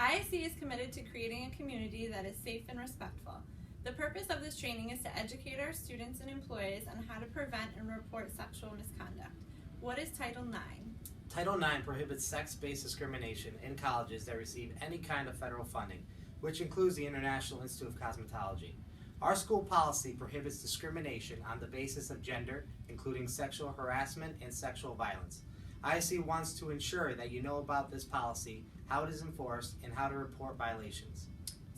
ISC is committed to creating a community that is safe and respectful. The purpose of this training is to educate our students and employees on how to prevent and report sexual misconduct. What is Title IX? Title IX prohibits sex-based discrimination in colleges that receive any kind of federal funding, which includes the International Institute of Cosmetology. Our school policy prohibits discrimination on the basis of gender, including sexual harassment and sexual violence. ISC wants to ensure that you know about this policy, how it is enforced, and how to report violations.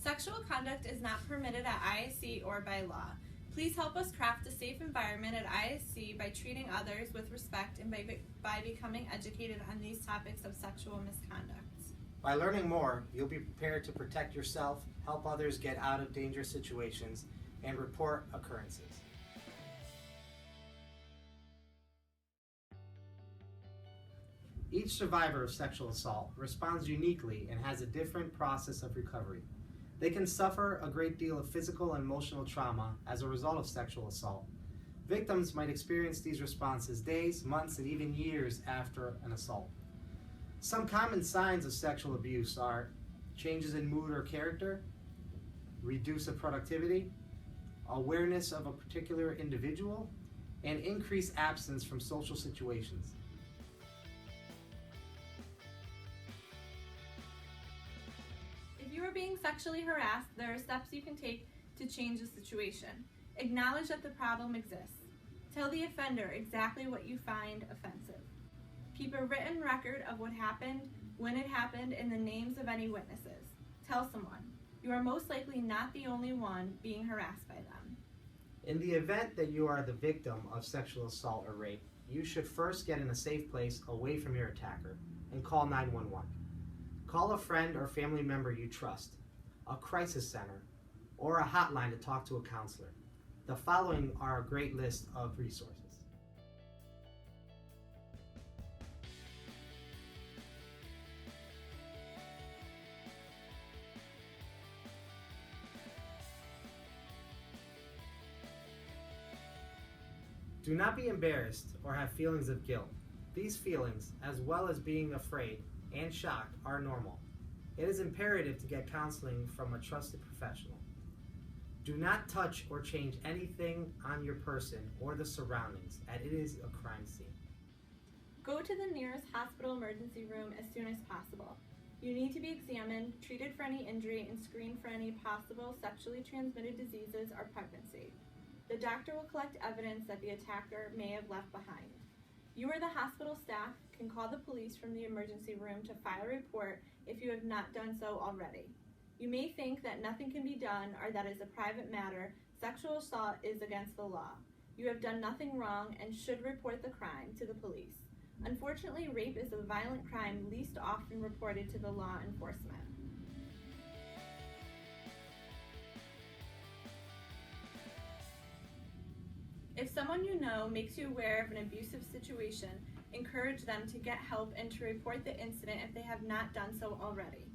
Sexual conduct is not permitted at ISC or by law. Please help us craft a safe environment at ISC by treating others with respect and by becoming educated on these topics of sexual misconduct. By learning more, you'll be prepared to protect yourself, help others get out of dangerous situations, and report occurrences. Each survivor of sexual assault responds uniquely and has a different process of recovery. They can suffer a great deal of physical and emotional trauma as a result of sexual assault. Victims might experience these responses days, months, and even years after an assault. Some common signs of sexual abuse are changes in mood or character, reduce of productivity, awareness of a particular individual, and increased absence from social situations. If you are being sexually harassed, there are steps you can take to change the situation. Acknowledge that the problem exists. Tell the offender exactly what you find offensive. Keep a written record of what happened, when it happened, and the names of any witnesses. Tell someone. You are most likely not the only one being harassed by them. In the event that you are the victim of sexual assault or rape, you should first get in a safe place away from your attacker and call 911. Call a friend or family member you trust, a crisis center, or a hotline to talk to a counselor. The following are a great list of resources. Do not be embarrassed or have feelings of guilt. These feelings, as well as being afraid and shocked, are normal. It is imperative to get counseling from a trusted professional. Do not touch or change anything on your person or the surroundings, as it is a crime scene. Go to the nearest hospital emergency room as soon as possible. You need to be examined, treated for any injury, and screened for any possible sexually transmitted diseases or pregnancy. The doctor will collect evidence that the attacker may have left behind. You or the hospital staff can call the police from the emergency room to file a report if you have not done so already. You may think that nothing can be done or that is a private matter. Sexual assault is against the law. You have done nothing wrong and should report the crime to the police. Unfortunately, rape is a violent crime least often reported to the law enforcement. If someone you know makes you aware of an abusive situation, encourage them to get help and to report the incident if they have not done so already.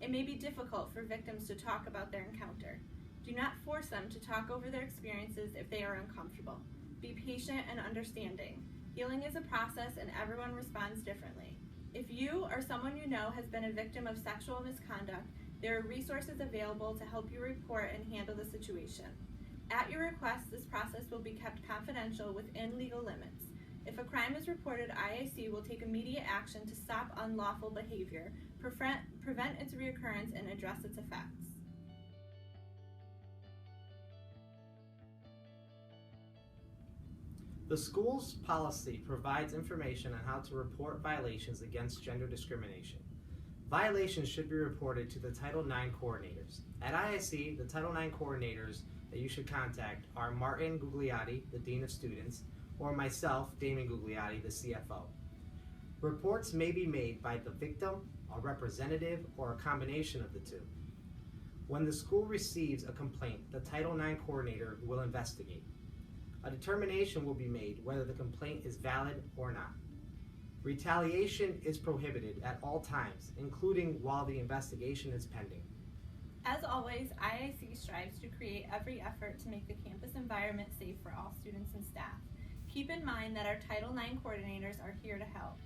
It may be difficult for victims to talk about their encounter. Do not force them to talk over their experiences if they are uncomfortable. Be patient and understanding. Healing is a process and everyone responds differently. If you or someone you know has been a victim of sexual misconduct, there are resources available to help you report and handle the situation. At your request, this process will be kept confidential within legal limits. If a crime is reported, IAC will take immediate action to stop unlawful behavior, prevent its reoccurrence, and address its effects. The school's policy provides information on how to report violations against gender discrimination. Violations should be reported to the Title IX coordinators. At ISC, the Title IX coordinators that you should contact are Martin Gugliotti, the Dean of Students, or myself, Damon Gugliotti, the CFO. Reports may be made by the victim, a representative, or a combination of the two. When the school receives a complaint, the Title IX coordinator will investigate. A determination will be made whether the complaint is valid or not. Retaliation is prohibited at all times, including while the investigation is pending. As always, IIC strives to create every effort to make the campus environment safe for all students and staff. Keep in mind that our Title IX coordinators are here to help.